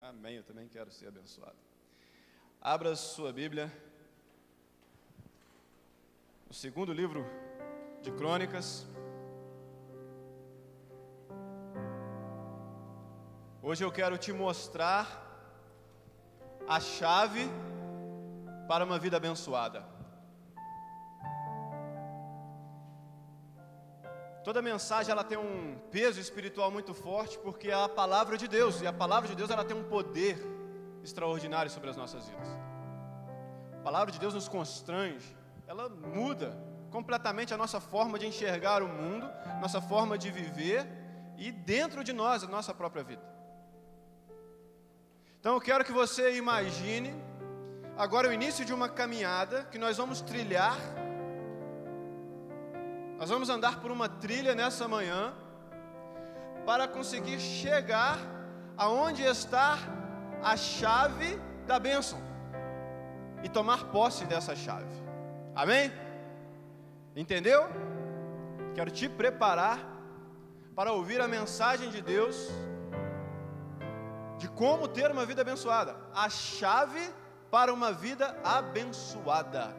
Amém, eu também quero ser abençoado. Abra sua Bíblia, no segundo livro de Crônicas. Hoje eu quero te mostrar a chave para uma vida abençoada. Toda mensagem ela tem um peso espiritual muito forte, porque é a palavra de Deus, e a palavra de Deus ela tem um poder extraordinário sobre as nossas vidas. A palavra de Deus nos constrange, ela muda completamente a nossa forma de enxergar o mundo, nossa forma de viver e dentro de nós, a nossa própria vida. Então eu quero que você imagine agora o início de uma caminhada que nós vamos trilhar. Nós vamos andar por uma trilha nessa manhã para conseguir chegar aonde está a chave da bênção e tomar posse dessa chave. Amém? Entendeu? Quero te preparar para ouvir a mensagem de Deus de como ter uma vida abençoada. A chave para uma vida abençoada.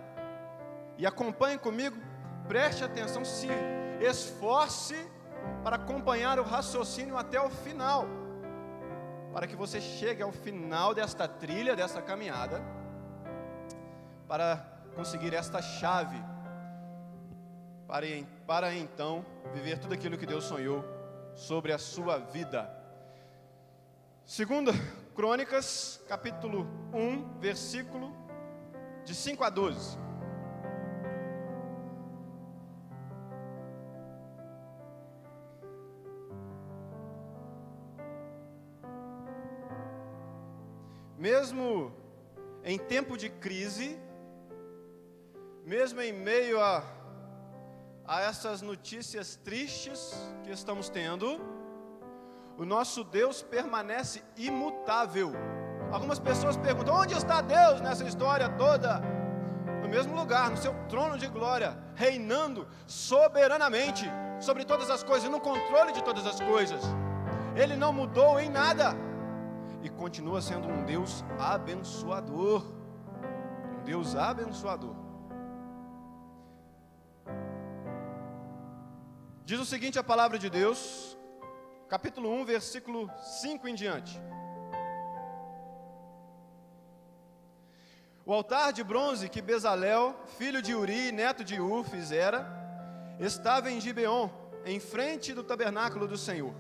E acompanhe comigo. Preste atenção, se esforce para acompanhar o raciocínio até o final, para que você chegue ao final desta trilha, desta caminhada, para conseguir esta chave, para então viver tudo aquilo que Deus sonhou sobre a sua vida. Segunda Crônicas, capítulo 1, versículo de 5 a 12. Mesmo em tempo de crise, mesmo em meio a essas notícias tristes que estamos tendo, o nosso Deus permanece imutável. Algumas pessoas perguntam: onde está Deus nessa história toda? No mesmo lugar, no seu trono de glória, reinando soberanamente sobre todas as coisas, no controle de todas as coisas. Ele não mudou em nada. E continua sendo um Deus abençoador. Um Deus abençoador. Diz o seguinte a palavra de Deus, capítulo 1, versículo 5 em diante. O altar de bronze que Bezalel, filho de Uri, neto de Ur, fizera, estava em Gibeon, em frente do tabernáculo do Senhor.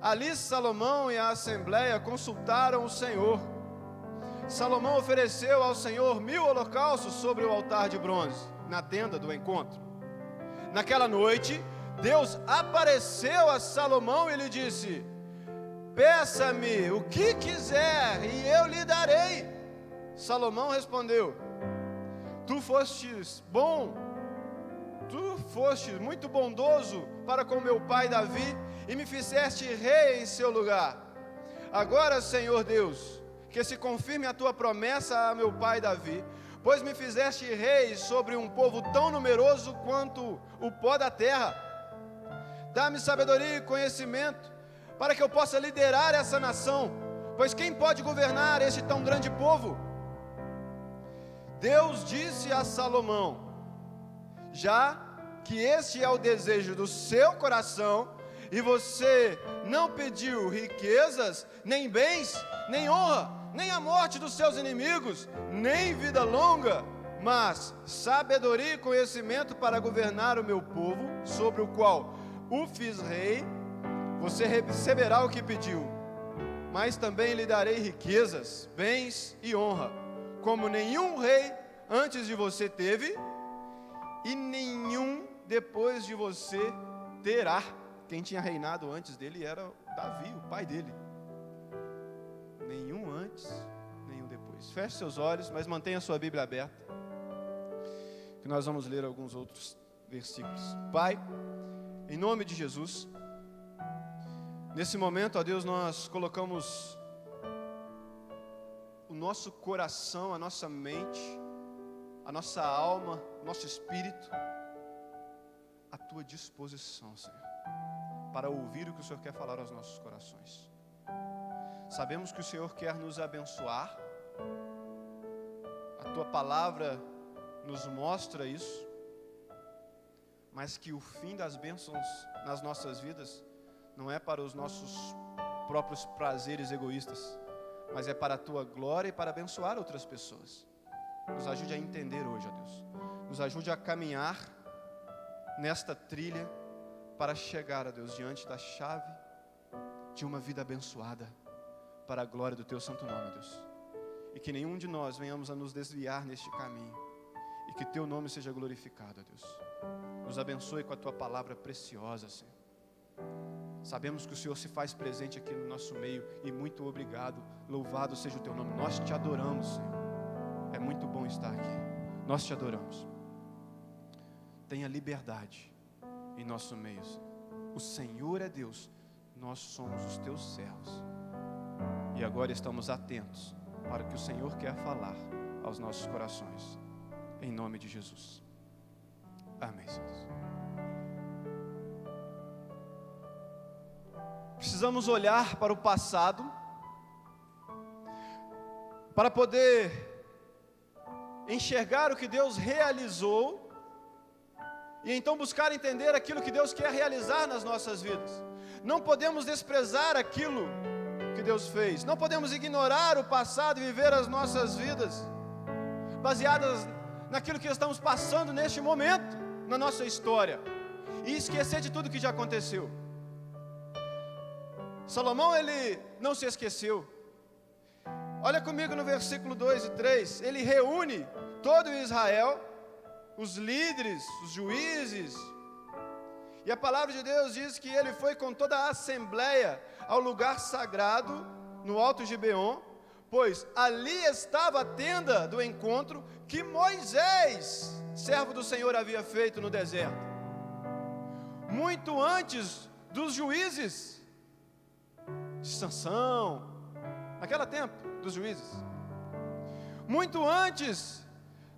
Ali Salomão e a assembleia consultaram o Senhor. Salomão ofereceu ao Senhor 1000 holocaustos sobre o altar de bronze, na tenda do encontro. Naquela noite, Deus apareceu a Salomão e lhe disse: peça-me o que quiser e eu lhe darei. Salomão respondeu: tu fostes bom, tu fostes muito bondoso para com meu pai Davi, e me fizeste rei em seu lugar. Agora, Senhor Deus, que se confirme a tua promessa a meu pai Davi, pois me fizeste rei sobre um povo tão numeroso quanto o pó da terra. Dá-me sabedoria e conhecimento, para que eu possa liderar essa nação, pois quem pode governar este tão grande povo? Deus disse a Salomão: já que este é o desejo do seu coração, e você não pediu riquezas, nem bens, nem honra, nem a morte dos seus inimigos, nem vida longa, mas sabedoria e conhecimento para governar o meu povo, sobre o qual o fiz rei, você receberá o que pediu, mas também lhe darei riquezas, bens e honra, como nenhum rei antes de você teve, e nenhum depois de você terá. Quem tinha reinado antes dele era Davi, o pai dele. Nenhum antes, nenhum depois. Feche seus olhos, mas mantenha a sua Bíblia aberta, que nós vamos ler alguns outros versículos. Pai, em nome de Jesus, nesse momento, ó Deus, nós colocamos o nosso coração, a nossa mente, a nossa alma, o nosso espírito à tua disposição, Senhor, para ouvir o que o Senhor quer falar aos nossos corações. Sabemos que o Senhor quer nos abençoar. A Tua palavra nos mostra isso. Mas que o fim das bênçãos nas nossas vidas não é para os nossos próprios prazeres egoístas, mas é para a Tua glória e para abençoar outras pessoas. Nos ajude a entender hoje, ó Deus. Nos ajude a caminhar nesta trilha para chegar, ó Deus, diante da chave de uma vida abençoada, para a glória do Teu santo nome, ó Deus. E que nenhum de nós venhamos a nos desviar neste caminho, e que Teu nome seja glorificado, ó Deus. Nos abençoe com a Tua palavra preciosa, Senhor. Sabemos que o Senhor se faz presente aqui no nosso meio, e muito obrigado, louvado seja o Teu nome. Nós Te adoramos, Senhor. É muito bom estar aqui. Nós Te adoramos. Tenha liberdade em nosso meio, Senhor. O Senhor é Deus, nós somos os Teus servos. E agora estamos atentos para o que o Senhor quer falar aos nossos corações. Em nome de Jesus. Amém, Senhor. Precisamos olhar para o passado para poder enxergar o que Deus realizou e então buscar entender aquilo que Deus quer realizar nas nossas vidas. Não podemos desprezar aquilo que Deus fez. Não podemos ignorar o passado e viver as nossas vidas baseadas naquilo que estamos passando neste momento, na nossa história, e esquecer de tudo que já aconteceu. Salomão, ele não se esqueceu. Olha comigo no versículo 2 e 3. Ele reúne todo Israel, os líderes, os juízes, e a palavra de Deus diz que ele foi com toda a assembleia ao lugar sagrado, no Alto Gibeon, pois ali estava a tenda do encontro que Moisés, servo do Senhor, havia feito no deserto. Muito antes dos juízes, de Sansão, naquele tempo dos juízes. Muito antes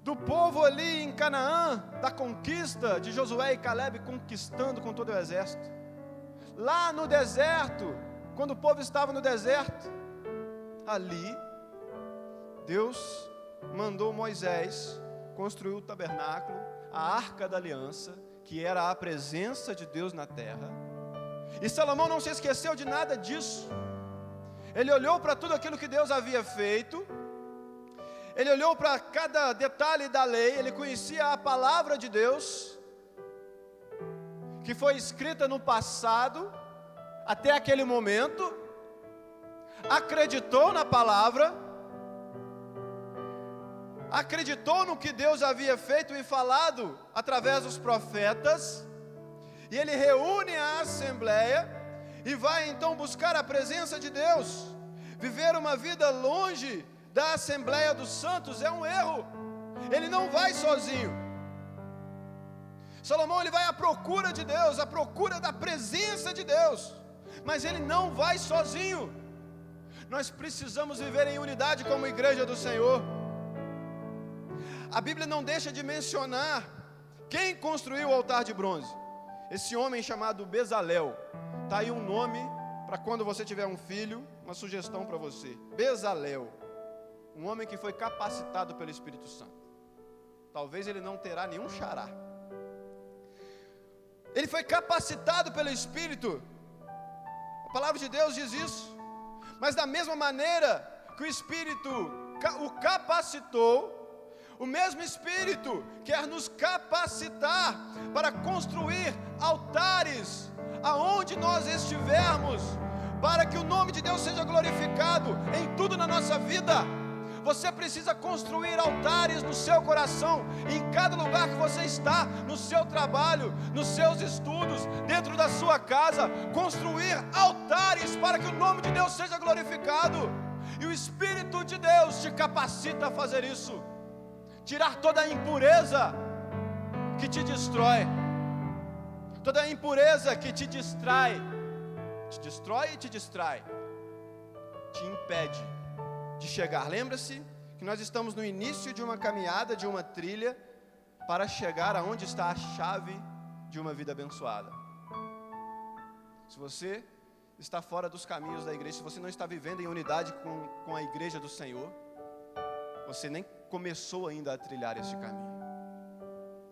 do povo ali em Canaã, da conquista de Josué e Caleb conquistando com todo o exército. Lá no deserto, quando o povo estava no deserto, ali, Deus mandou Moisés construir o tabernáculo, a arca da aliança, que era a presença de Deus na terra. E Salomão não se esqueceu de nada disso. Ele olhou para tudo aquilo que Deus havia feito. Ele olhou para cada detalhe da lei. Ele conhecia a palavra de Deus, que foi escrita no passado, até aquele momento. Acreditou na palavra, acreditou no que Deus havia feito e falado através dos profetas, e ele reúne a assembleia e vai então buscar a presença de Deus. Viver uma vida longe da Assembleia dos Santos é um erro. Ele não vai sozinho. Salomão, ele vai à procura de Deus, à procura da presença de Deus, mas ele não vai sozinho. Nós precisamos viver em unidade como igreja do Senhor. A Bíblia não deixa de mencionar quem construiu o altar de bronze. Esse homem chamado Bezalel. Está aí um nome para quando você tiver um filho, uma sugestão para você. Bezalel. Um homem que foi capacitado pelo Espírito Santo. Talvez ele não terá nenhum xará. Ele foi capacitado pelo Espírito. A palavra de Deus diz isso. Mas da mesma maneira que o Espírito o capacitou, o mesmo Espírito quer nos capacitar para construir altares aonde nós estivermos, para que o nome de Deus seja glorificado em tudo na nossa vida. Você precisa construir altares no seu coração, em cada lugar que você está, no seu trabalho, nos seus estudos, dentro da sua casa. Construir altares para que o nome de Deus seja glorificado. E o Espírito de Deus te capacita a fazer isso. Tirar toda a impureza que te destrói, toda a impureza que te distrai, te destrói e te distrai, te impede de chegar. Lembra-se que nós estamos no início de uma caminhada, de uma trilha, para chegar aonde está a chave de uma vida abençoada. Se você está fora dos caminhos da igreja, se você não está vivendo em unidade com a igreja do Senhor, você nem começou ainda a trilhar este caminho.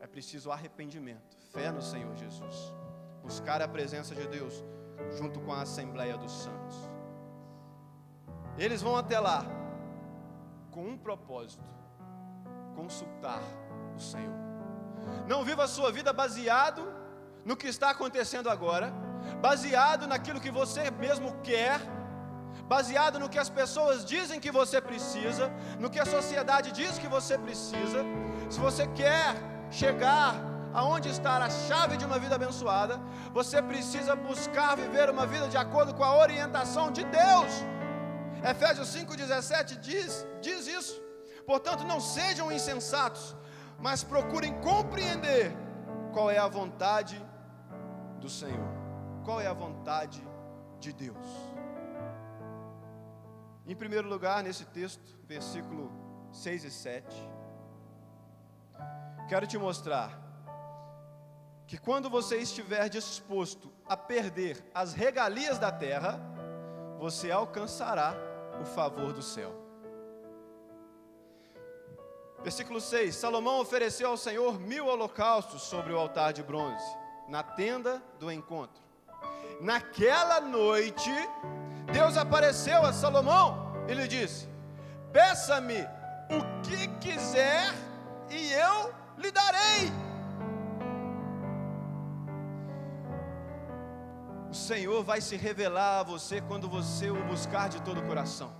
É preciso arrependimento, fé no Senhor Jesus, buscar a presença de Deus junto com a Assembleia dos Santos. Eles vão até lá com um propósito: consultar o Senhor. Não viva a sua vida baseado no que está acontecendo agora, baseado naquilo que você mesmo quer, baseado no que as pessoas dizem que você precisa, no que a sociedade diz que você precisa. Se você quer chegar aonde está a chave de uma vida abençoada, você precisa buscar viver uma vida de acordo com a orientação de Deus. Efésios 5,17 diz isso. Portanto, não sejam insensatos, mas procurem compreender qual é a vontade do Senhor, qual é a vontade de Deus. Em primeiro lugar, nesse texto, versículo 6 e 7, quero te mostrar que quando você estiver disposto a perder as regalias da terra, você alcançará o favor do céu. Versículo 6, Salomão ofereceu ao Senhor 1000 holocaustos sobre o altar de bronze, na tenda do encontro. Naquela noite, Deus apareceu a Salomão e lhe disse: peça-me o que quiser e eu lhe darei. O Senhor vai se revelar a você quando você o buscar de todo o coração.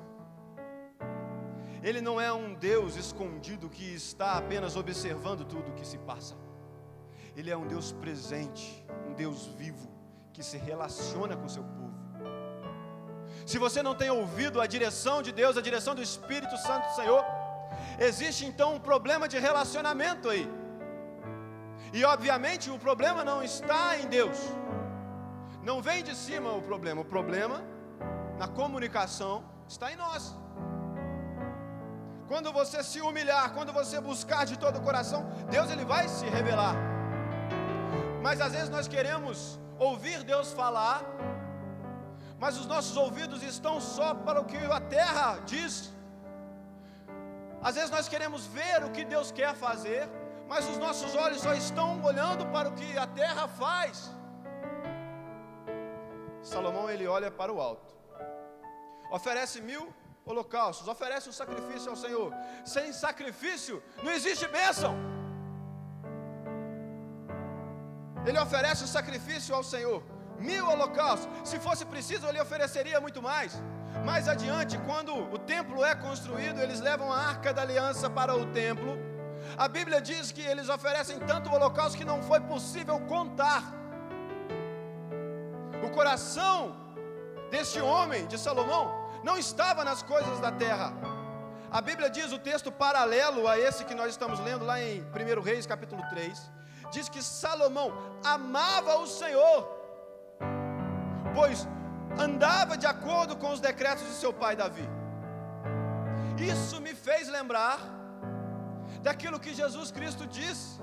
Ele não é um Deus escondido que está apenas observando tudo o que se passa. Ele é um Deus presente, um Deus vivo, que se relaciona com o seu povo. Se você não tem ouvido a direção de Deus, a direção do Espírito Santo do Senhor, existe então um problema de relacionamento aí. E obviamente o problema não está em Deus. Não vem de cima o problema na comunicação está em nós. Quando você se humilhar, quando você buscar de todo o coração, Deus ele vai se revelar. Mas às vezes nós queremos ouvir Deus falar, mas os nossos ouvidos estão só para o que a terra diz. Às vezes nós queremos ver o que Deus quer fazer, mas os nossos olhos só estão olhando para o que a terra faz. Salomão ele olha para o alto, oferece 1000 holocaustos, oferece um sacrifício ao Senhor. Sem sacrifício não existe bênção. Ele oferece o sacrifício ao Senhor, 1000 holocaustos. Se fosse preciso, ele ofereceria muito mais. Mais adiante, quando o templo é construído, eles levam a arca da aliança para o templo. A Bíblia diz que eles oferecem tanto holocausto que não foi possível contar. O coração deste homem, de Salomão, não estava nas coisas da terra. A Bíblia diz, o texto paralelo a esse que nós estamos lendo lá em 1 Reis capítulo 3, diz que Salomão amava o Senhor, pois andava de acordo com os decretos de seu pai Davi. Isso me fez lembrar daquilo que Jesus Cristo disse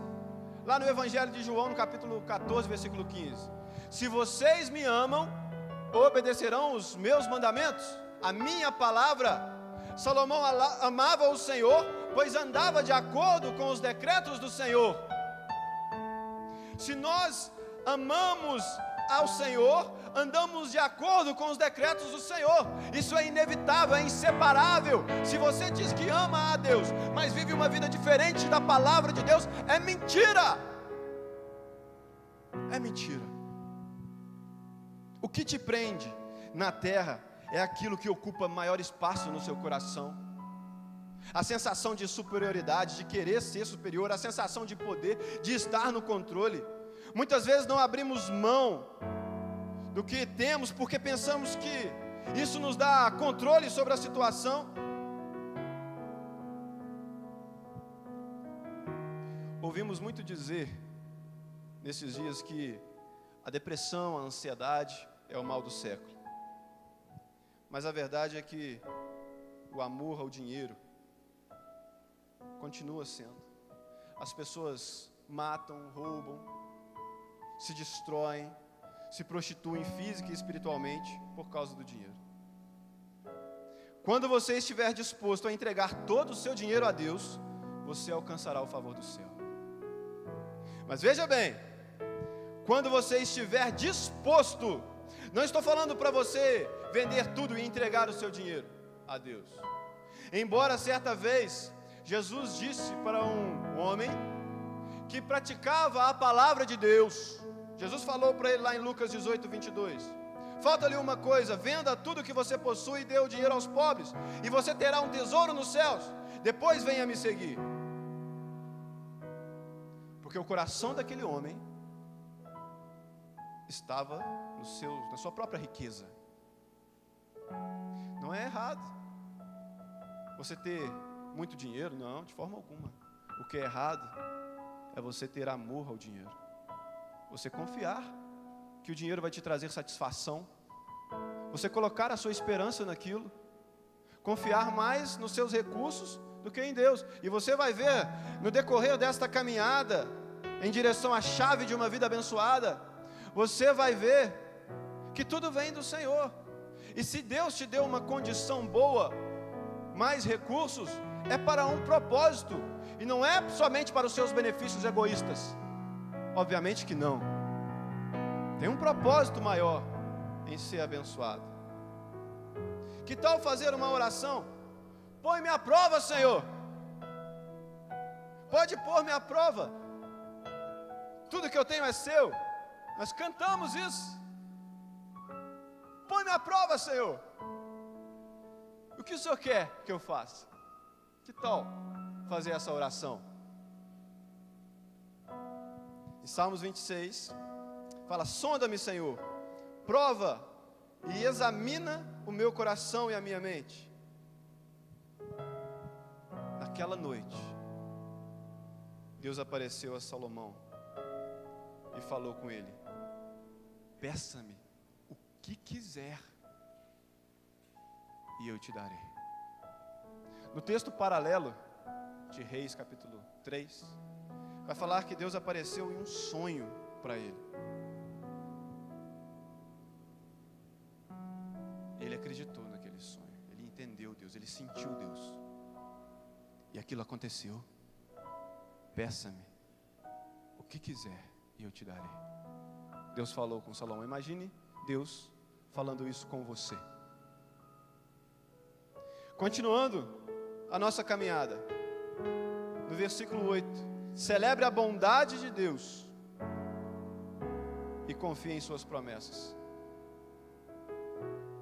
lá no Evangelho de João, no capítulo 14, versículo 15: se vocês me amam, obedecerão os meus mandamentos, a minha palavra. Salomão amava o Senhor, pois andava de acordo com os decretos do Senhor. Se nós amamos ao Senhor, andamos de acordo com os decretos do Senhor. Isso é inevitável, é inseparável. Se você diz que ama a Deus, mas vive uma vida diferente da palavra de Deus, é mentira. É mentira. O que te prende na terra é aquilo que ocupa maior espaço no seu coração. A sensação de superioridade, de querer ser superior, a sensação de poder, de estar no controle. Muitas vezes não abrimos mão do que temos porque pensamos que isso nos dá controle sobre a situação. Ouvimos muito dizer nesses dias que a depressão, a ansiedade é o mal do século. Mas a verdade é que o amor ao dinheiro continua sendo. As pessoas matam, roubam, se destroem, se prostituem física e espiritualmente por causa do dinheiro. Quando você estiver disposto a entregar todo o seu dinheiro a Deus, você alcançará o favor do céu. Mas veja bem, quando você estiver disposto, não estou falando para você vender tudo e entregar o seu dinheiro a Deus. Embora certa vez Jesus disse para um homem que praticava a palavra de Deus, Jesus falou para ele lá em Lucas 18, 22, falta-lhe uma coisa, venda tudo que você possui e dê o dinheiro aos pobres, e você terá um tesouro nos céus, depois venha me seguir. Porque o coração daquele homem estava na sua própria riqueza. Não é errado você ter muito dinheiro, não, de forma alguma. O que é errado é você ter amor ao dinheiro, você confiar que o dinheiro vai te trazer satisfação, você colocar a sua esperança naquilo, confiar mais nos seus recursos do que em Deus. E você vai ver no decorrer desta caminhada em direção à chave de uma vida abençoada, você vai ver que tudo vem do Senhor. E se Deus te deu uma condição boa, mais recursos, é para um propósito, e não é somente para os seus benefícios egoístas. Obviamente que não. Tem um propósito maior em ser abençoado. Que tal fazer uma oração? Põe-me à prova, Senhor. Pode pôr-me à prova. Tudo que eu tenho é seu. Nós cantamos isso. Põe-me à prova, Senhor. O que o Senhor quer que eu faça? Que tal fazer essa oração? Em Salmos 26, fala: sonda-me, Senhor, prova e examina o meu coração e a minha mente. Naquela noite, Deus apareceu a Salomão e falou com ele: peça-me o que quiser e eu te darei. No texto paralelo de Reis capítulo 3, vai falar que Deus apareceu em um sonho para ele. Ele acreditou naquele sonho, ele entendeu Deus, ele sentiu Deus, e aquilo aconteceu. Peça-me o que quiser e eu te darei. Deus falou com Salomão. Imagine Deus falando isso com você. Continuando a nossa caminhada, no versículo 8: celebre a bondade de Deus e confie em suas promessas.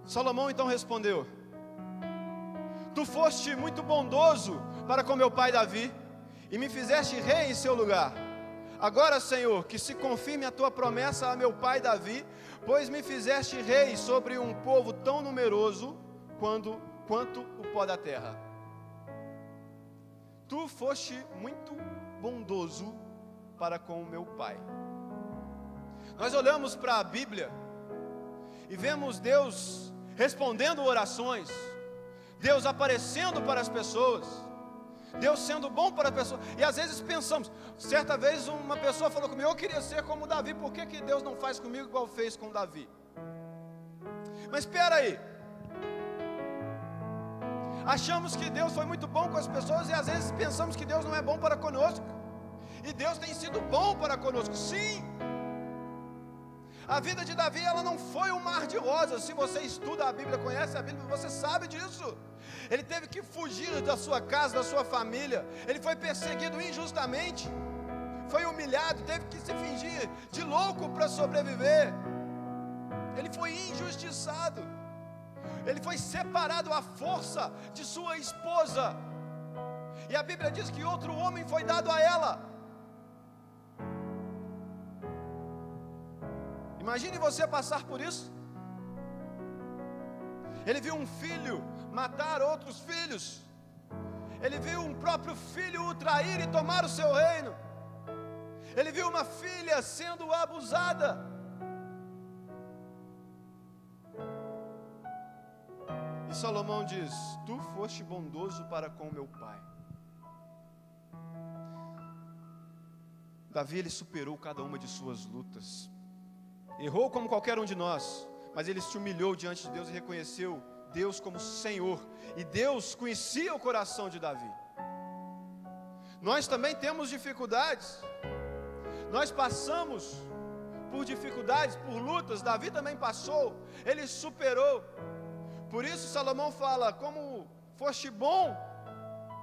Salomão então respondeu: tu foste muito bondoso para com meu pai Davi e me fizeste rei em seu lugar. Agora, Senhor, que se confirme a tua promessa a meu pai Davi, pois me fizeste rei sobre um povo tão numeroso quanto o pó da terra. Tu foste muito bondoso para com o meu pai. Nós olhamos para a Bíblia e vemos Deus respondendo orações, Deus aparecendo para as pessoas, Deus sendo bom para as pessoas. E às vezes pensamos, certa vez uma pessoa falou comigo: eu queria ser como Davi, por que Deus não faz comigo igual fez com Davi? Mas espera aí, achamos que Deus foi muito bom com as pessoas e às vezes pensamos que Deus não é bom para conosco. E Deus tem sido bom para conosco, sim. A vida de Davi, ela não foi um mar de rosas. Se você estuda a Bíblia, conhece a Bíblia, você sabe disso. Ele teve que fugir da sua casa, da sua família. Ele foi perseguido injustamente, foi humilhado, teve que se fingir de louco para sobreviver. Ele foi injustiçado. Ele foi separado à força de sua esposa. E a Bíblia diz que outro homem foi dado a ela. Imagine você passar por isso. Ele viu um filho matar outros filhos. Ele viu um próprio filho o trair e tomar o seu reino. Ele viu uma filha sendo abusada. E Salomão diz: tu foste bondoso para com meu pai. Davi, ele superou cada uma de suas lutas. Errou como qualquer um de nós, mas ele se humilhou diante de Deus e reconheceu Deus como Senhor. E Deus conhecia o coração de Davi. Nós também temos dificuldades. Nós passamos por dificuldades, por lutas. Davi também passou, ele superou. Por isso Salomão fala: como foste bom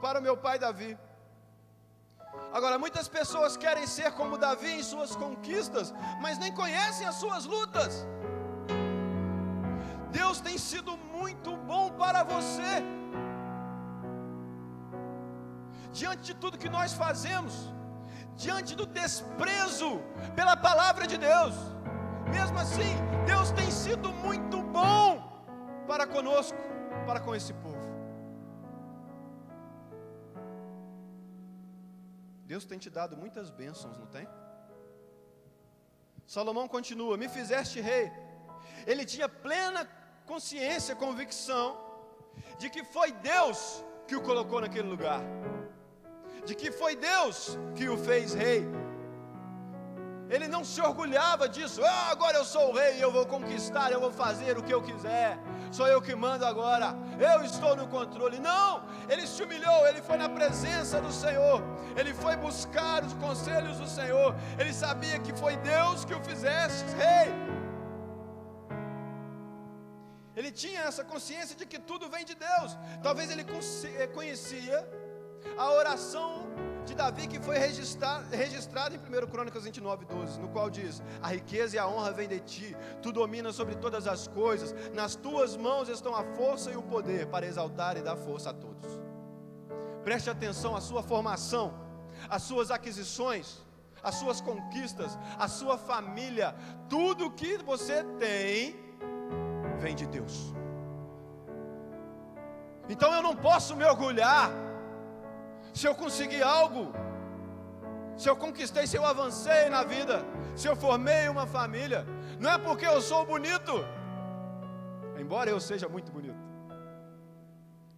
para o meu pai Davi. Agora, muitas pessoas querem ser como Davi em suas conquistas, mas nem conhecem as suas lutas. Deus tem sido muito bom para você. Diante de tudo que nós fazemos, diante do desprezo pela palavra de Deus, mesmo assim, Deus tem sido muito bom para conosco, para com esse povo. Deus tem te dado muitas bênçãos, não tem? Salomão continua: me fizeste rei. Ele tinha plena consciência, convicção de que foi Deus que o colocou naquele lugar, de que foi Deus que o fez rei. Ele não se orgulhava disso: agora eu sou o rei, eu vou conquistar, eu vou fazer o que eu quiser, sou eu que mando agora, eu estou no controle. Não, ele se humilhou, ele foi na presença do Senhor, ele foi buscar os conselhos do Senhor, ele sabia que foi Deus que o fizesse rei. Ele tinha essa consciência de que tudo vem de Deus. Talvez ele conhecia a oração de Davi, que foi registrada em 1 Crônicas 29:12, no qual diz: a riqueza e a honra vêm de ti, tu dominas sobre todas as coisas, nas tuas mãos estão a força e o poder para exaltar e dar força a todos. Preste atenção à sua formação, às suas aquisições, às suas conquistas, à sua família. Tudo que você tem vem de Deus. Então eu não posso me orgulhar se eu consegui algo, se eu conquistei, se eu avancei na vida, se eu formei uma família. Não é porque eu sou bonito, embora eu seja muito bonito,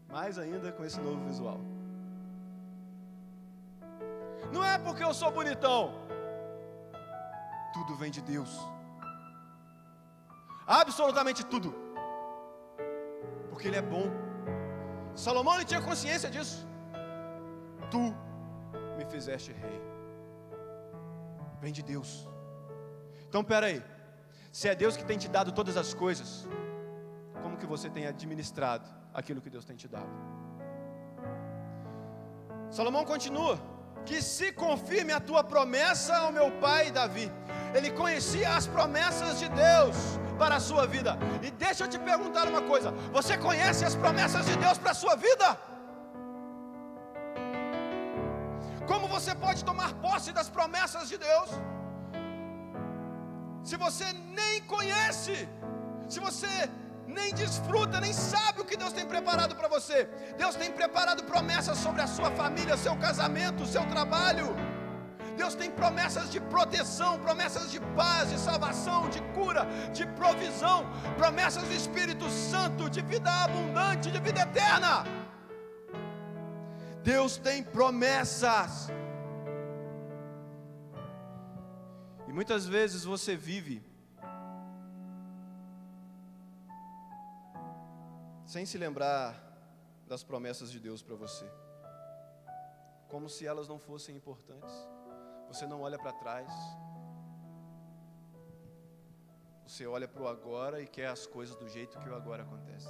mais ainda com esse novo visual. Não é porque eu sou bonitão. Tudo vem de Deus, absolutamente tudo, porque Ele é bom. Salomão ele tinha consciência disso. Tu me fizeste rei, vem de Deus. Então peraí, se é Deus que tem te dado todas as coisas, como que você tem administrado aquilo que Deus tem te dado? Salomão continua: que se confirme a tua promessa ao meu pai Davi. Ele conhecia as promessas de Deus para a sua vida. E deixa eu te perguntar uma coisa: você conhece as promessas de Deus para a sua vida? Como você pode tomar posse das promessas de Deus se você nem conhece, se você nem desfruta, nem sabe o que Deus tem preparado para você? Deus tem preparado promessas sobre a sua família, seu casamento, seu trabalho. Deus tem promessas de proteção, promessas de paz, de salvação, de cura, de provisão, promessas do Espírito Santo, de vida abundante, de vida eterna. Deus tem promessas. E muitas vezes você vive sem se lembrar das promessas de Deus para você, como se elas não fossem importantes. Você não olha para trás, você olha para o agora e quer as coisas do jeito que o agora acontece.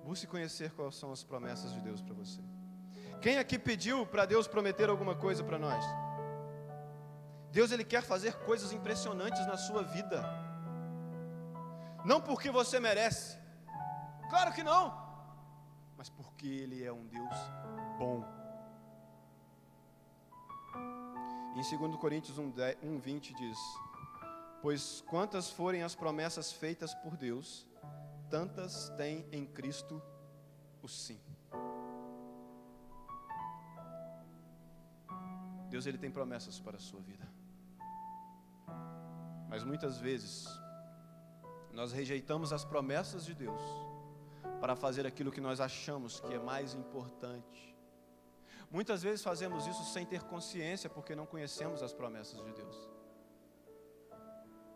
Busque conhecer quais são as promessas de Deus para você. Quem aqui pediu para Deus prometer alguma coisa para nós? Deus ele quer fazer coisas impressionantes na sua vida, não porque você merece, claro que não, mas porque Ele é um Deus bom. Em 2 Coríntios 1:20 diz: pois quantas forem as promessas feitas por Deus, tantas tem em Cristo o sim. Deus ele tem promessas para a sua vida, mas muitas vezes nós rejeitamos as promessas de Deus para fazer aquilo que nós achamos que é mais importante. Muitas vezes fazemos isso sem ter consciência, porque não conhecemos as promessas de Deus.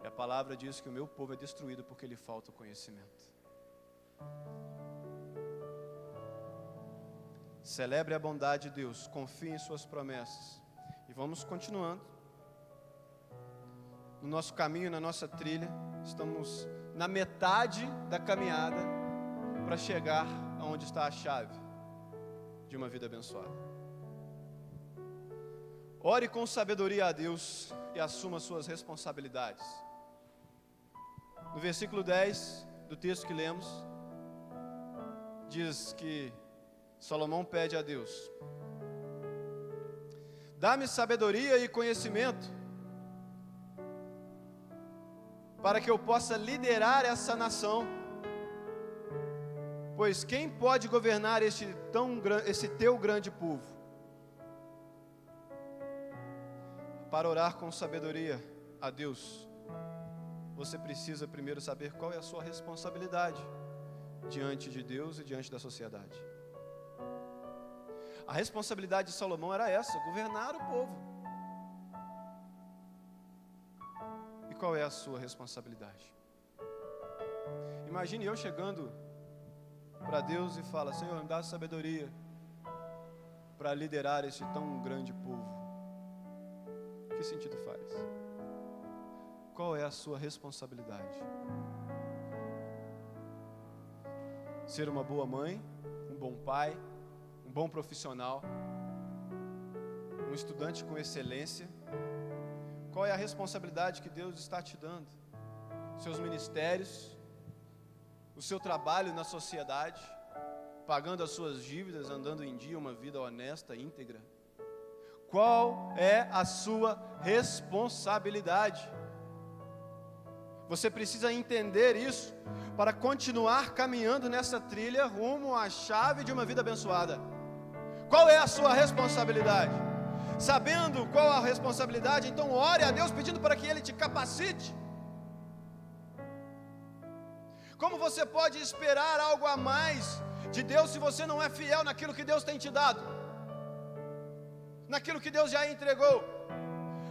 E a palavra diz que o meu povo é destruído porque lhe falta o conhecimento. Celebre a bondade de Deus, confie em suas promessas. E vamos continuando. No nosso caminho, na nossa trilha, estamos na metade da caminhada para chegar aonde está a chave de uma vida abençoada. Ore com sabedoria a Deus e assuma suas responsabilidades. No versículo 10 do texto que lemos, diz que Salomão pede a Deus: dá-me sabedoria e conhecimento, para que eu possa liderar essa nação. Pois quem pode governar esse teu grande povo? Para orar com sabedoria a Deus, você precisa primeiro saber qual é a sua responsabilidade diante de Deus e diante da sociedade. A responsabilidade de Salomão era essa: governar o povo. E qual é a sua responsabilidade? Imagine eu chegando para Deus e fala: Senhor, me dá sabedoria para liderar esse tão grande povo. Que sentido faz? Qual é a sua responsabilidade? Ser uma boa mãe, um bom pai, um bom profissional, um estudante com excelência? Qual é a responsabilidade que Deus está te dando? Seus ministérios, o seu trabalho na sociedade, pagando as suas dívidas, andando em dia uma vida honesta, íntegra? Qual é a sua responsabilidade? Você precisa entender isso para continuar caminhando nessa trilha rumo à chave de uma vida abençoada. Qual é a sua responsabilidade? Sabendo qual a responsabilidade, então ore a Deus pedindo para que Ele te capacite. Como você pode esperar algo a mais de Deus se você não é fiel naquilo que Deus tem te dado? Naquilo que Deus já entregou?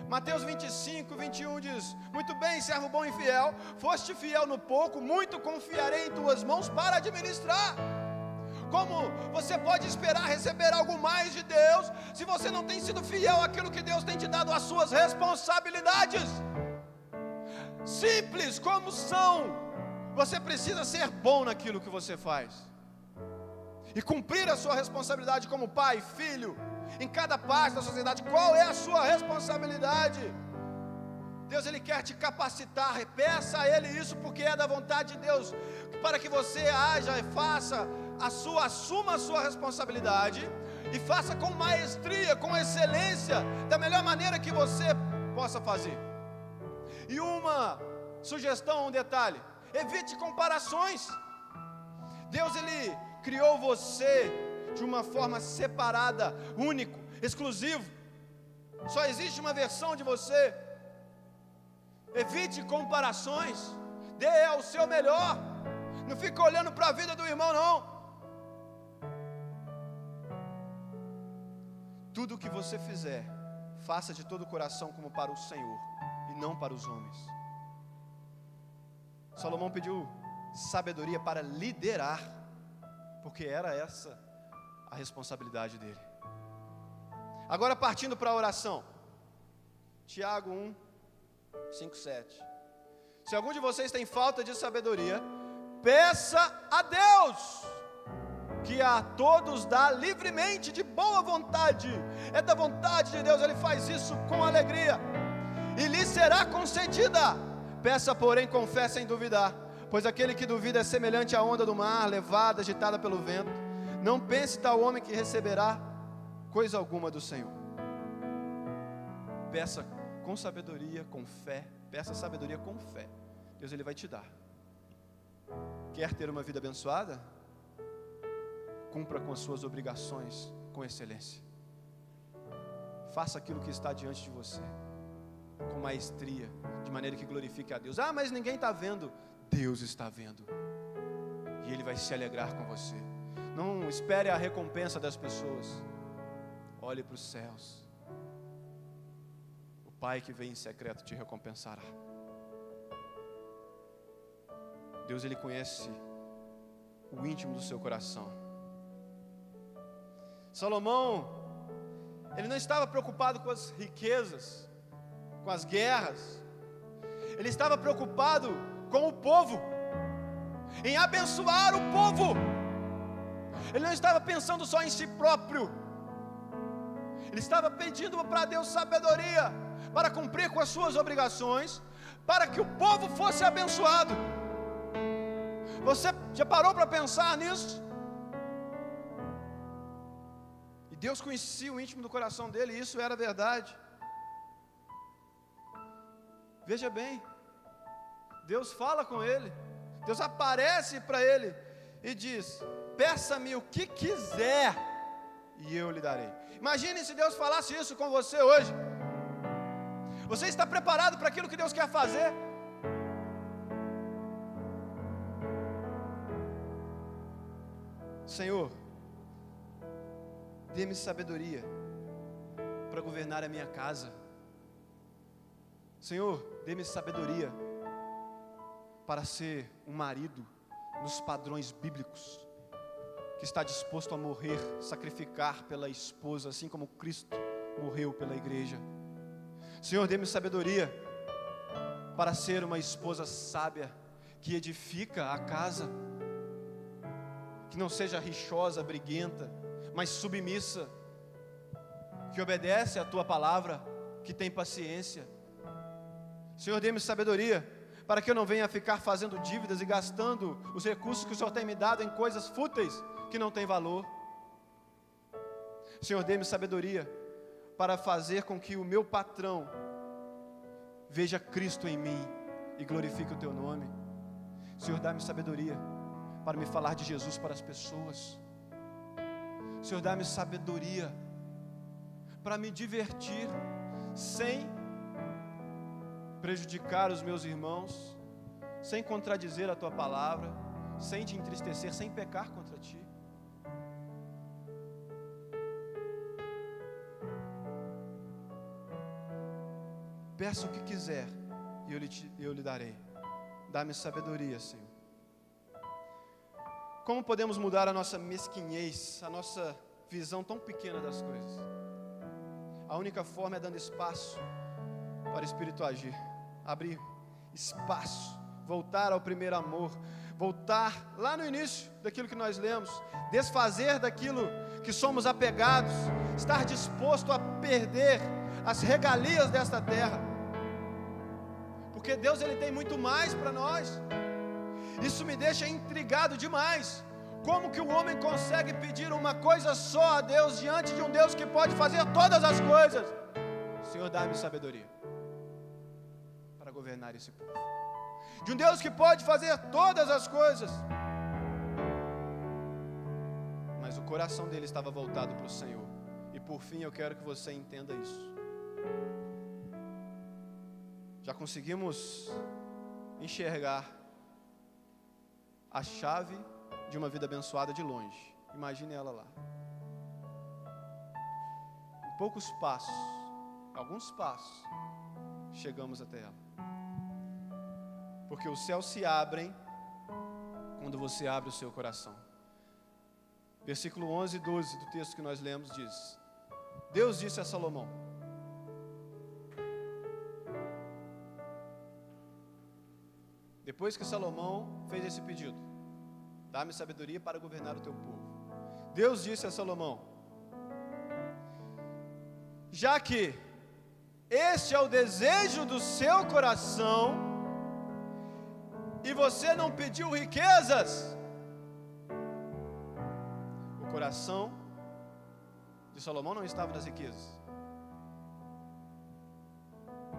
Mateus 25, 21 diz: muito bem, servo bom e fiel, foste fiel no pouco, muito confiarei em tuas mãos para administrar. Como você pode esperar receber algo mais de Deus se você não tem sido fiel àquilo que Deus tem te dado, às suas responsabilidades? Simples como são, você precisa ser bom naquilo que você faz e cumprir a sua responsabilidade como pai, filho, em cada parte da sociedade. Qual é a sua responsabilidade? Deus, Ele quer te capacitar. Peça a Ele isso, porque é da vontade de Deus, para que você haja e faça assuma a sua responsabilidade e faça com maestria, com excelência, da melhor maneira que você possa fazer. E uma sugestão, um detalhe: evite comparações. Deus, Ele criou você de uma forma separada, único, exclusivo. Só existe uma versão de você. Evite comparações. Dê o seu melhor. Não fique olhando para a vida do irmão, não. Tudo o que você fizer, faça de todo o coração como para o Senhor e não para os homens. Salomão pediu sabedoria para liderar, porque era essa a responsabilidade dele. Agora, partindo para a oração, Tiago 1, 5, 7. Se algum de vocês tem falta de sabedoria, peça a Deus, que a todos dá livremente, de boa vontade. É da vontade de Deus, Ele faz isso com alegria, e lhe será concedida. Peça, porém, com fé, sem duvidar, pois aquele que duvida é semelhante à onda do mar, levada, agitada pelo vento. Não pense tal homem que receberá coisa alguma do Senhor. Peça com sabedoria, com fé. Peça sabedoria com fé. Deus, Ele vai te dar. Quer ter uma vida abençoada? Cumpra com as suas obrigações com excelência. Faça aquilo que está diante de você com maestria, de maneira que glorifique a Deus. Ah, mas ninguém está vendo. Deus está vendo, e Ele vai se alegrar com você. Não espere a recompensa das pessoas. Olhe para os céus. O Pai que vem em secreto te recompensará. Deus, Ele conhece o íntimo do seu coração. Salomão, ele não estava preocupado com as riquezas, com as guerras. Ele estava preocupado com o povo, em abençoar o povo. Ele não estava pensando só em si próprio. Ele estava pedindo para Deus sabedoria para cumprir com as suas obrigações, para que o povo fosse abençoado. Você já parou para pensar nisso? E Deus conhecia o íntimo do coração dele, e isso era verdade. Veja bem, Deus fala com ele, Deus aparece para ele e diz: peça-me o que quiser e eu lhe darei. Imagine se Deus falasse isso com você hoje. Você está preparado para aquilo que Deus quer fazer? Senhor, dê-me sabedoria para governar a minha casa. Senhor, dê-me sabedoria para ser um marido nos padrões bíblicos, que está disposto a morrer, sacrificar pela esposa, assim como Cristo morreu pela igreja. Senhor, dê-me sabedoria para ser uma esposa sábia, que edifica a casa, que não seja rixosa, briguenta, mas submissa, que obedece à Tua palavra, que tem paciência. Senhor, dê-me sabedoria para que eu não venha ficar fazendo dívidas e gastando os recursos que o Senhor tem me dado em coisas fúteis que não têm valor. Senhor, dê-me sabedoria para fazer com que o meu patrão veja Cristo em mim e glorifique o Teu nome. Senhor, dá-me sabedoria para me falar de Jesus para as pessoas. Senhor, dá-me sabedoria para me divertir sem prejudicar os meus irmãos, sem contradizer a Tua palavra, sem te entristecer, sem pecar contra Ti. Peça o que quiser e eu lhe darei. Dá-me sabedoria, Senhor. Como podemos mudar a nossa mesquinhez, a nossa visão tão pequena das coisas? A única forma é dando espaço para o Espírito agir. Abrir espaço, voltar ao primeiro amor, voltar lá no início daquilo que nós lemos, desfazer daquilo que somos apegados, estar disposto a perder as regalias desta terra, porque Deus, Ele tem muito mais para nós. Isso me deixa intrigado demais. Como que o homem consegue pedir uma coisa só a Deus, diante de um Deus que pode fazer todas as coisas? Senhor, dá-me sabedoria para governar esse povo, de um Deus que pode fazer todas as coisas, mas o coração dele estava voltado para o Senhor. E por fim, eu quero que você entenda isso. Já conseguimos enxergar a chave de uma vida abençoada de longe. Imagine ela lá. Em poucos passos, alguns passos, chegamos até ela. Porque os céus se abrem quando você abre o seu coração. Versículo 11 e 12 do texto que nós lemos diz: Deus disse a Salomão: depois que Salomão fez esse pedido, dá-me sabedoria para governar o teu povo, Deus disse a Salomão: já que este é o desejo do seu coração, e você não pediu riquezas, o coração de Salomão não estava nas riquezas,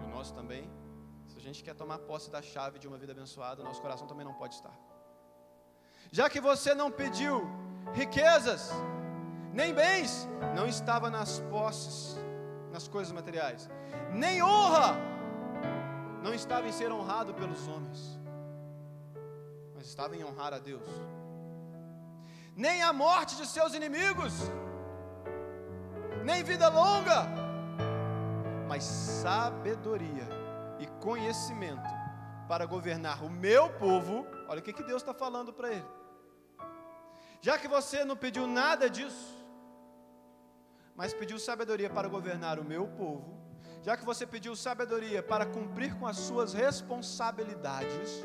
e o nosso também. Se a gente quer tomar posse da chave de uma vida abençoada, nosso coração também não pode estar. Já que você não pediu riquezas, nem bens, não estava nas posses, nas coisas materiais, nem honra, não estava em ser honrado pelos homens, mas estava em honrar a Deus. Nem a morte de seus inimigos, nem vida longa, mas sabedoria e conhecimento para governar o meu povo. Olha o que Deus está falando para ele. Já que você não pediu nada disso, mas pediu sabedoria para governar o meu povo, já que você pediu sabedoria para cumprir com as suas responsabilidades,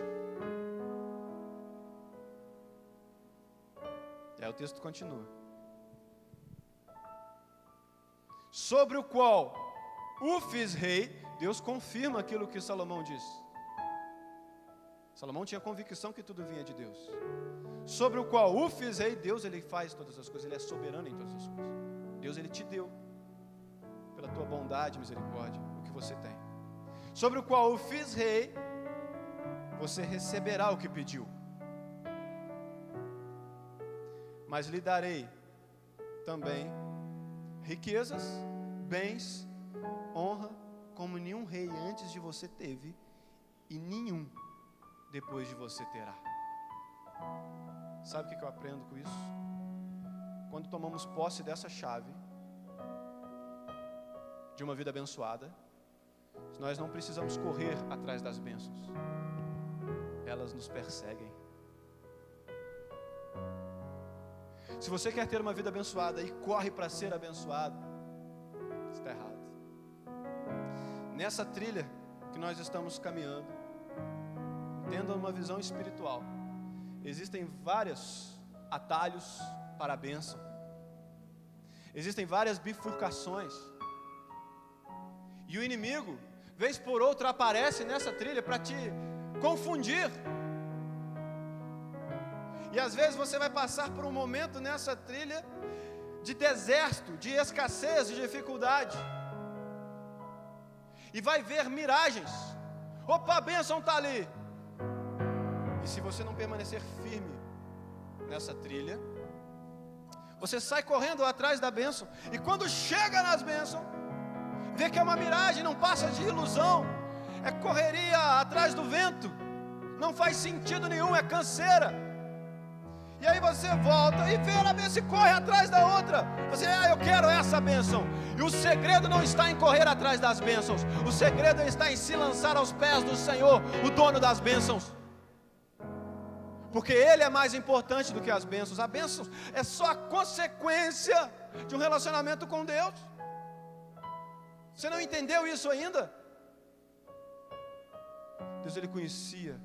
o texto continua, sobre o qual o fiz rei. Deus confirma aquilo que Salomão disse. Salomão tinha convicção que tudo vinha de Deus. Sobre o qual o fiz rei. Deus, ele faz todas as coisas, ele é soberano em todas as coisas. Deus, ele te deu, pela tua bondade e misericórdia, o que você tem. Sobre o qual o fiz rei, você receberá o que pediu. Mas lhe darei também riquezas, bens, honra, como nenhum rei antes de você teve, e nenhum depois de você terá. Sabe o que eu aprendo com isso? Quando tomamos posse dessa chave de uma vida abençoada, nós não precisamos correr atrás das bênçãos, elas nos perseguem. Se você quer ter uma vida abençoada e corre para ser abençoado, está errado. Nessa trilha que nós estamos caminhando, tendo uma visão espiritual, existem vários atalhos para a bênção. Existem várias bifurcações. E o inimigo, vez por outra, aparece nessa trilha para te confundir. E às vezes você vai passar por um momento nessa trilha de deserto, de escassez, de dificuldade. E vai ver miragens. Opa, a bênção está ali. E se você não permanecer firme nessa trilha, você sai correndo atrás da bênção. E quando chega nas bênçãos, vê que é uma miragem, não passa de ilusão. É correria atrás do vento. Não faz sentido nenhum, é canseira. E aí você volta e vê a bênção e corre atrás da outra. Você, eu quero essa bênção. E o segredo não está em correr atrás das bênçãos. O segredo está em se lançar aos pés do Senhor, o dono das bênçãos. Porque Ele é mais importante do que as bênçãos. A bênção é só a consequência de um relacionamento com Deus. Você não entendeu isso ainda? Deus, Ele conhecia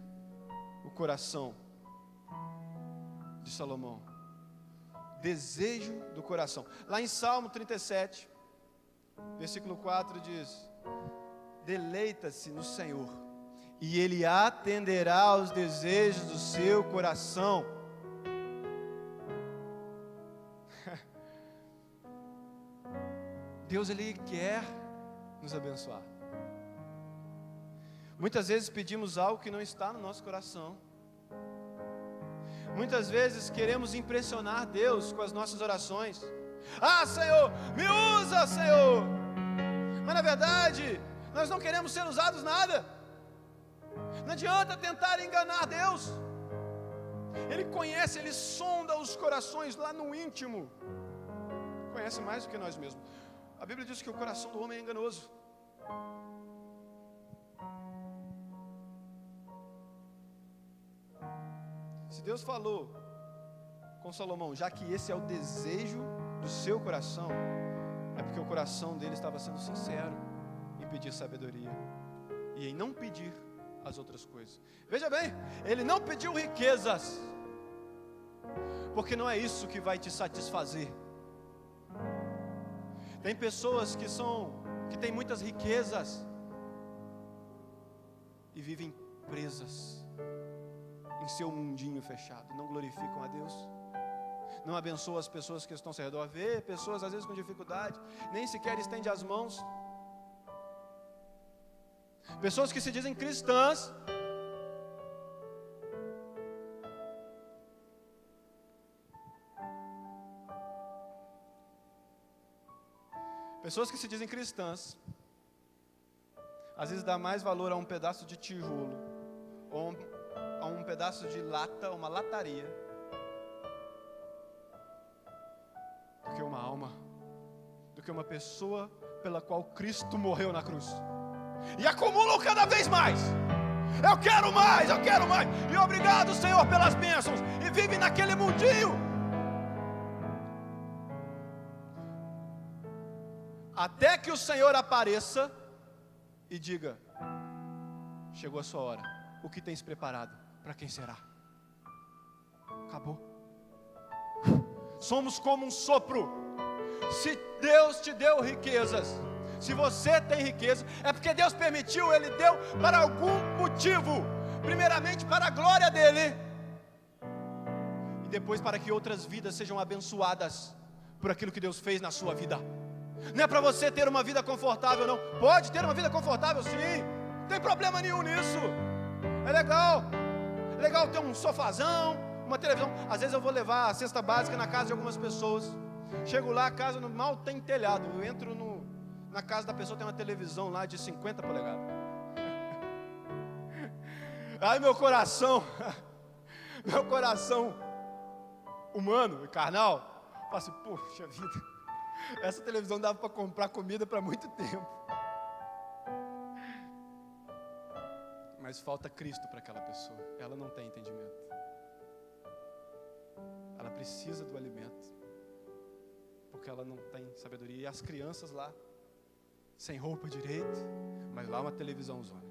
o coração de Salomão, desejo do coração. Lá em Salmo 37, versículo 4 diz: deleita-se no Senhor, e Ele atenderá aos desejos do seu coração. Deus, Ele quer nos abençoar. Muitas vezes pedimos algo que não está no nosso coração. Muitas vezes queremos impressionar Deus com as nossas orações. Ah, Senhor, me usa, Senhor. Mas na verdade, nós não queremos ser usados nada. Não adianta tentar enganar Deus. Ele conhece, Ele sonda os corações lá no íntimo. Conhece mais do que nós mesmos. A Bíblia diz que o coração do homem é enganoso. Se Deus falou com Salomão, já que esse é o desejo do seu coração, é porque o coração dele estava sendo sincero em pedir sabedoria e em não pedir as outras coisas. Veja bem, ele não pediu riquezas, porque não é isso que vai te satisfazer. Tem pessoas que têm muitas riquezas e vivem presas em seu mundinho fechado, não glorificam a Deus, não abençoam as pessoas que estão ao seu redor. Vê pessoas às vezes com dificuldade, nem sequer estende as mãos. Pessoas que se dizem cristãs, às vezes dá mais valor a um pedaço de tijolo ou a um pedaço de lata, uma lataria, do que uma alma, do que uma pessoa pela qual Cristo morreu na cruz. E acumulam cada vez mais, Eu quero mais, eu quero mais. E obrigado, Senhor, pelas bênçãos. E vive naquele mundinho. Até que o Senhor apareça e diga: chegou a sua hora. O que tens preparado? Para quem será? Acabou. Somos como um sopro. Se Deus te deu riquezas, se você tem riqueza, é porque Deus permitiu, Ele deu para algum motivo. Primeiramente para a glória dEle, e depois para que outras vidas sejam abençoadas por aquilo que Deus fez na sua vida. Não é para você ter uma vida confortável, não. Pode ter uma vida confortável, sim, não tem problema nenhum nisso. É legal ter um sofazão, uma televisão. Às vezes eu vou levar a cesta básica na casa de algumas pessoas. Chego lá, a casa mal tem telhado. Eu entro na casa da pessoa, tem uma televisão lá de 50 polegadas. Aí meu coração humano e carnal, fala assim: poxa vida, essa televisão dava para comprar comida para muito tempo. Mas falta Cristo para aquela pessoa. Ela não tem entendimento. Ela precisa do alimento, porque ela não tem sabedoria. E as crianças lá, sem roupa direito, mas lá uma televisãozona.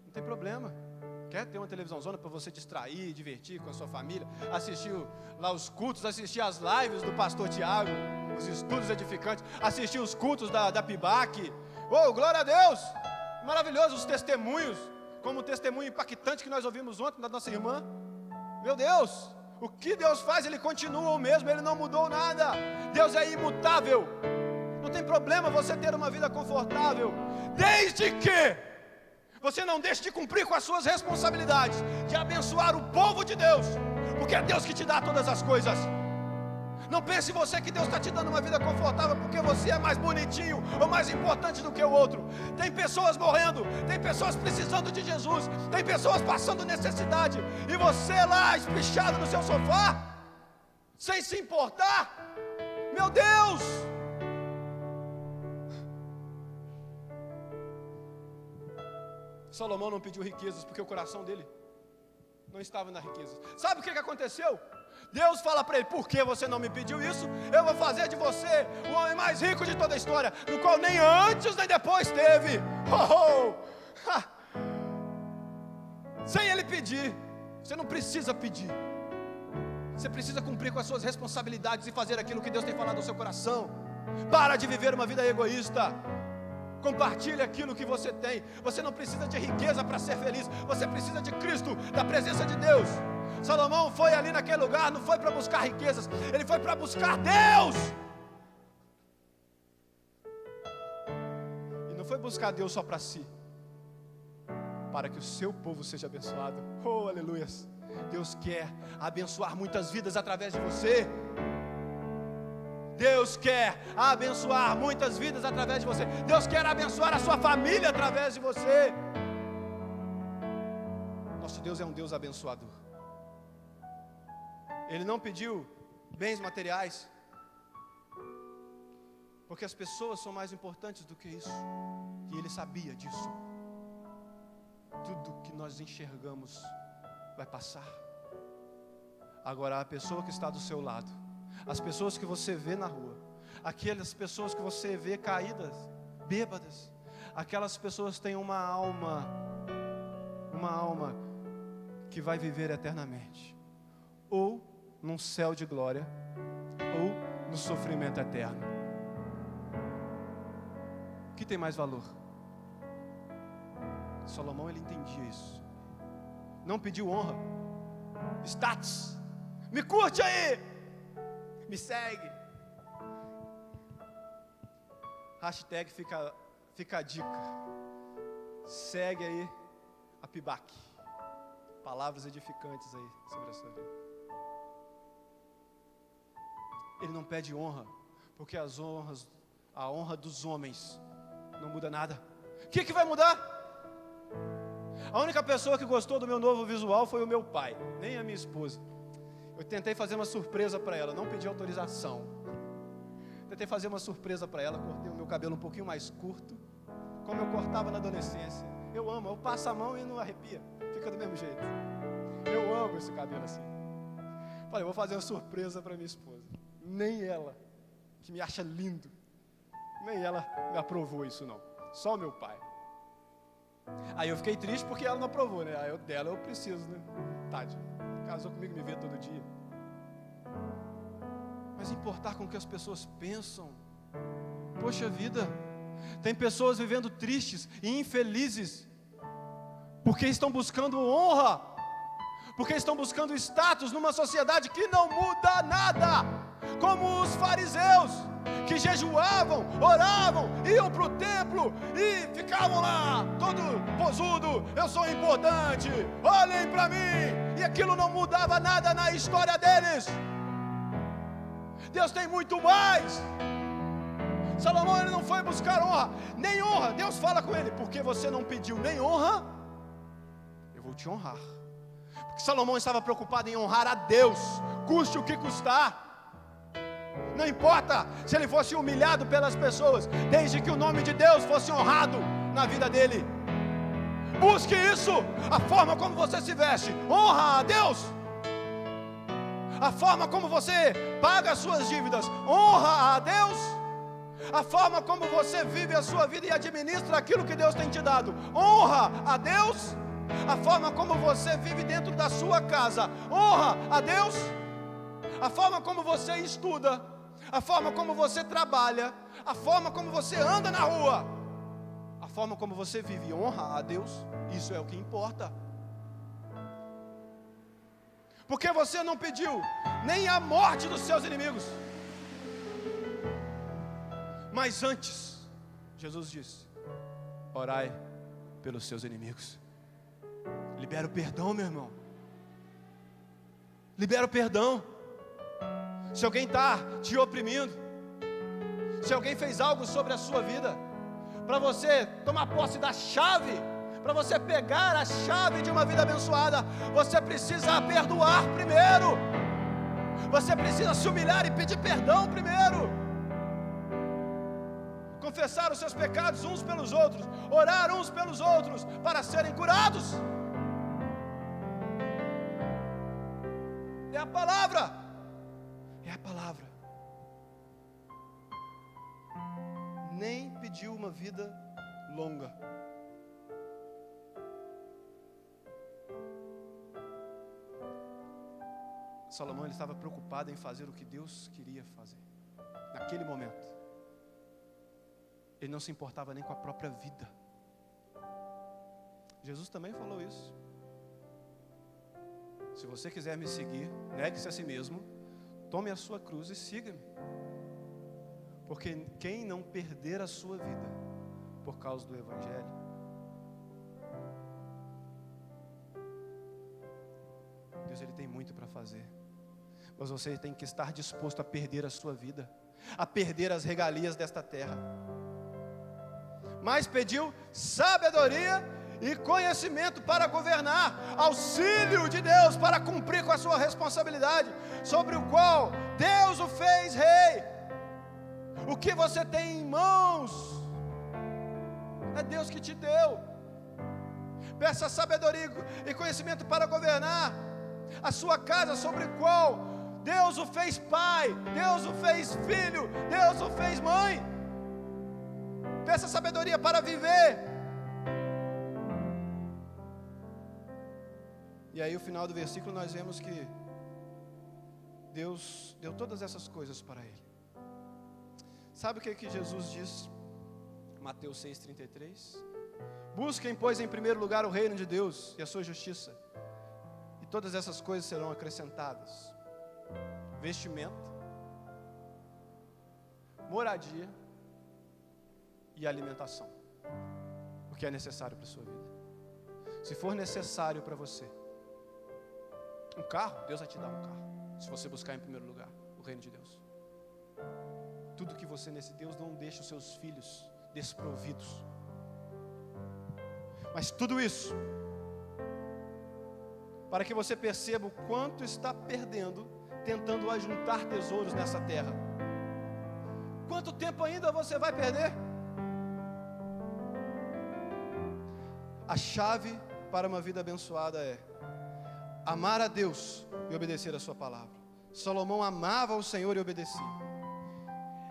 Não tem problema. Quer ter uma televisãozona para você distrair, divertir com a sua família, assistir lá os cultos, assistir as lives do pastor Tiago, os estudos edificantes, assistir os cultos da PIBAC. Oh, glória a Deus! Maravilhoso os testemunhos, como o testemunho impactante que nós ouvimos ontem da nossa irmã. Meu Deus, o que Deus faz, Ele continua o mesmo, Ele não mudou nada. Deus é imutável. Não tem problema você ter uma vida confortável, desde que você não deixe de cumprir com as suas responsabilidades, de abençoar o povo de Deus, porque é Deus que te dá todas as coisas. Não pense você que Deus está te dando uma vida confortável porque você é mais bonitinho ou mais importante do que o outro. Tem pessoas morrendo, tem pessoas precisando de Jesus, tem pessoas passando necessidade, e você lá espichado no seu sofá, sem se importar. Meu Deus! Salomão não pediu riquezas porque o coração dele não estava na riqueza. Sabe o que aconteceu? Deus fala para ele: por que você não me pediu isso? Eu vou fazer de você o homem mais rico de toda a história, no qual nem antes nem depois teve. Sem ele pedir. Você não precisa pedir. Você precisa cumprir com as suas responsabilidades e fazer aquilo que Deus tem falado no seu coração. Para de viver uma vida egoísta. Compartilhe aquilo que você tem. Você não precisa de riqueza para ser feliz. Você precisa de Cristo, da presença de Deus. Salomão foi ali naquele lugar, não foi para buscar riquezas, ele foi para buscar Deus. E não foi buscar Deus só para si, para que o seu povo seja abençoado. Oh, aleluias. Deus quer abençoar muitas vidas através de você. Deus quer abençoar muitas vidas através de você. Deus quer abençoar a sua família através de você. Nosso Deus é um Deus abençoador. Ele não pediu bens materiais, porque as pessoas são mais importantes do que isso, e Ele sabia disso. Tudo que nós enxergamos vai passar. Agora, a pessoa que está do seu lado, as pessoas que você vê na rua, aquelas pessoas que você vê caídas, bêbadas, aquelas pessoas têm uma alma que vai viver eternamente, ou num céu de glória, ou no sofrimento eterno. O que tem mais valor? Salomão, ele entendia isso. Não pediu honra, status, me curte aí, me segue. Hashtag fica a dica. Segue aí a PIBAC. Palavras edificantes aí sobre a sua vida. Ele não pede honra, porque a honra dos homens não muda nada. O que vai mudar? A única pessoa que gostou do meu novo visual foi o meu pai, nem a minha esposa. Eu tentei fazer uma surpresa para ela, não pedi autorização. Tentei fazer uma surpresa para ela, cortei o meu cabelo um pouquinho mais curto, como eu cortava na adolescência. Eu amo, eu passo a mão e não arrepia, fica do mesmo jeito. Eu amo esse cabelo assim. Falei, eu vou fazer uma surpresa para minha esposa. Nem ela, que me acha lindo, nem ela me aprovou isso não, só o meu pai. Aí eu fiquei triste porque ela não aprovou, né? Aí dela eu preciso, né? Tadinha, casou comigo, me vê todo dia. Mas importar com o que as pessoas pensam. Poxa vida, tem pessoas vivendo tristes e infelizes porque estão buscando honra, porque estão buscando status numa sociedade que não muda nada, como os fariseus, que jejuavam, oravam, iam para o templo e ficavam lá, todo posudo, eu sou importante, olhem para mim, e aquilo não mudava nada na história deles. Deus tem muito mais. Salomão, ele não foi buscar honra, nem honra. Deus fala com ele, porque você não pediu nem honra, eu vou te honrar. Porque Salomão estava preocupado em honrar a Deus, custe o que custar. Não importa se ele fosse humilhado pelas pessoas, desde que o nome de Deus fosse honrado na vida dele. Busque isso. A forma como você se veste, honra a Deus. A forma como você paga as suas dívidas, honra a Deus. A forma como você vive a sua vida e administra aquilo que Deus tem te dado, honra a Deus. A forma como você vive dentro da sua casa, honra a Deus. A forma como você estuda, a forma como você trabalha, a forma como você anda na rua, a forma como você vive, honra a Deus. Isso é o que importa. Porque você não pediu nem a morte dos seus inimigos, mas antes, Jesus disse, orai pelos seus inimigos. Libera o perdão, meu irmão. Libera o perdão. Se alguém está te oprimindo, se alguém fez algo sobre a sua vida, para você tomar posse da chave, para você pegar a chave de uma vida abençoada, você precisa perdoar primeiro. Você precisa se humilhar e pedir perdão primeiro. Confessar os seus pecados uns pelos outros, orar uns pelos outros para serem curados. É a palavra. É a palavra. Nem pediu uma vida longa. Salomão, ele estava preocupado em fazer o que Deus queria fazer naquele momento. Ele não se importava nem com a própria vida. Jesus também falou isso. Se você quiser me seguir, negue-se a si mesmo, tome a sua cruz e siga-me. Porque quem não perder a sua vida por causa do Evangelho, Deus, ele tem muito para fazer. Mas você tem que estar disposto a perder a sua vida, a perder as regalias desta terra. Mas pediu sabedoria e conhecimento para governar, auxílio de Deus para cumprir com a sua responsabilidade, sobre o qual Deus o fez rei. O que você tem em mãos é Deus que te deu. Peça sabedoria e conhecimento para governar a sua casa, sobre o qual Deus o fez pai, Deus o fez filho, Deus o fez mãe. Peça sabedoria para viver. E aí, o final do versículo, nós vemos que Deus deu todas essas coisas para ele. Sabe o que Jesus diz? Mateus 6,33. Busquem, pois, em primeiro lugar o reino de Deus e a sua justiça, e todas essas coisas serão acrescentadas. Vestimento, moradia e alimentação. O que é necessário para a sua vida. Se for necessário para você um carro, Deus vai te dar um carro, se você buscar em primeiro lugar o reino de Deus. Tudo que você necessita, Deus não deixa os seus filhos desprovidos. Mas tudo isso para que você perceba o quanto está perdendo tentando ajuntar tesouros nessa terra. Quanto tempo ainda você vai perder? A chave para uma vida abençoada é amar a Deus e obedecer a sua palavra. Salomão amava o Senhor e obedecia.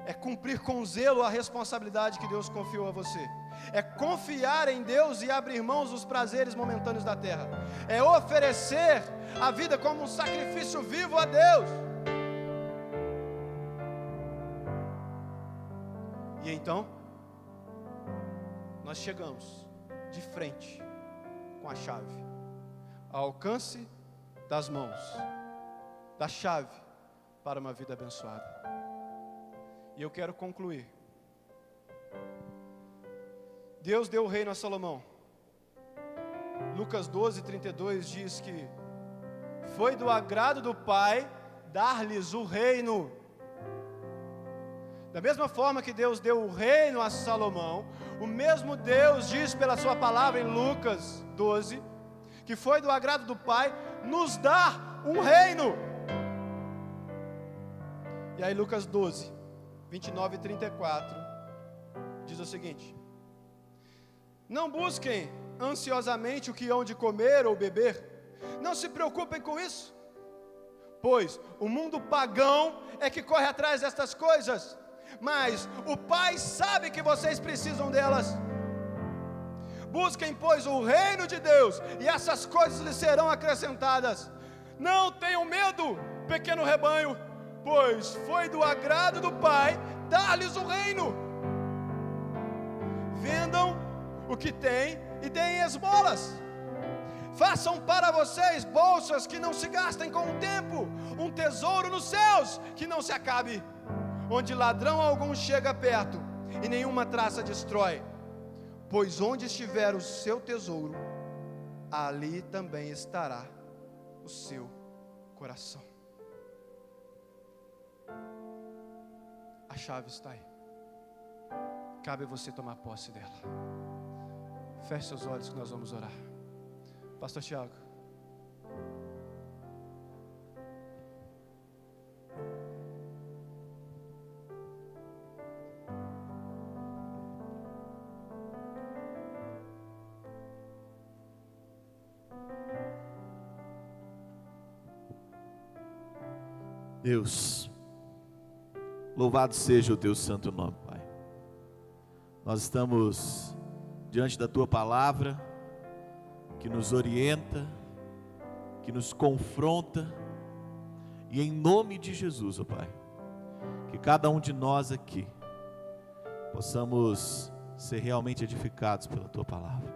É cumprir com zelo a responsabilidade que Deus confiou a você. É confiar em Deus e abrir mãos dos prazeres momentâneos da terra. É oferecer a vida como um sacrifício vivo a Deus. E então, nós chegamos de frente com a chave, ao alcance das mãos, da chave para uma vida abençoada. E eu quero concluir. Deus deu o reino a Salomão. Lucas 12:32 diz que foi do agrado do Pai dar-lhes o reino. Da mesma forma que Deus deu o reino a Salomão, o mesmo Deus diz pela sua palavra em Lucas 12, que foi do agrado do Pai nos dar um reino. E aí Lucas 12, 29 e 34, diz o seguinte: não busquem ansiosamente o que hão de comer ou beber, não se preocupem com isso, pois o mundo pagão é que corre atrás destas coisas, mas o Pai sabe que vocês precisam delas. Busquem, pois, o reino de Deus, e essas coisas lhes serão acrescentadas. Não tenham medo, pequeno rebanho, pois foi do agrado do Pai dar-lhes o reino. Vendam o que têm e deem esmolas. Façam para vocês bolsas que não se gastem com o tempo, um tesouro nos céus que não se acabe, onde ladrão algum chega perto e nenhuma traça destrói. Pois onde estiver o seu tesouro, ali também estará o seu coração. A chave está aí. Cabe a você tomar posse dela. Feche seus olhos que nós vamos orar. Pastor Tiago. Deus, louvado seja o teu santo nome, Pai. Nós estamos diante da tua palavra, que nos orienta, que nos confronta, e em nome de Jesus, ó Pai, que cada um de nós aqui possamos ser realmente edificados pela tua palavra,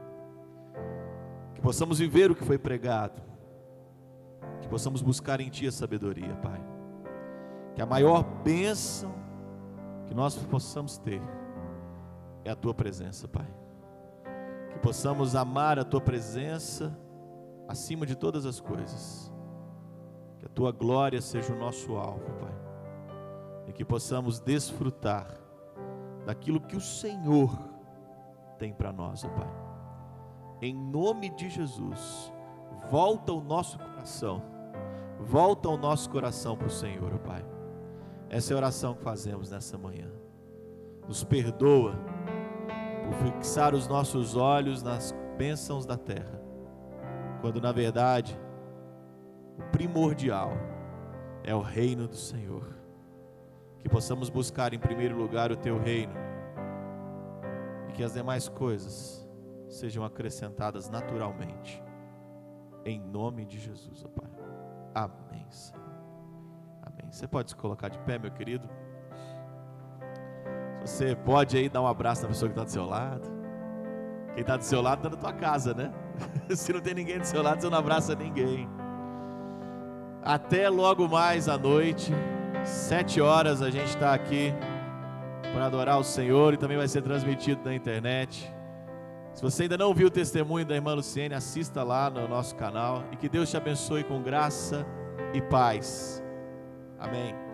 que possamos viver o que foi pregado, que possamos buscar em ti a sabedoria, Pai. Que a maior bênção que nós possamos ter é a tua presença, Pai. Que possamos amar a tua presença acima de todas as coisas. Que a tua glória seja o nosso alvo, Pai. E que possamos desfrutar daquilo que o Senhor tem para nós, ó Pai. Em nome de Jesus, volta o nosso coração. Volta o nosso coração para o Senhor, ó Pai. Essa é a oração que fazemos nessa manhã. Nos perdoa por fixar os nossos olhos nas bênçãos da terra, quando na verdade o primordial é o reino do Senhor. Que possamos buscar em primeiro lugar o teu reino, e que as demais coisas sejam acrescentadas naturalmente, em nome de Jesus, ó Pai. Amém, Senhor. Amém. Você pode se colocar de pé, meu querido? Você pode aí dar um abraço na pessoa que está do seu lado. Quem está do seu lado está na tua casa, né? Se não tem ninguém do seu lado, você não abraça ninguém. Até logo mais à noite, 7 horas, a gente está aqui para adorar o Senhor, e também vai ser transmitido na internet. Se você ainda não viu o testemunho da irmã Luciene, assista lá no nosso canal, e que Deus te abençoe com graça e paz. Amém.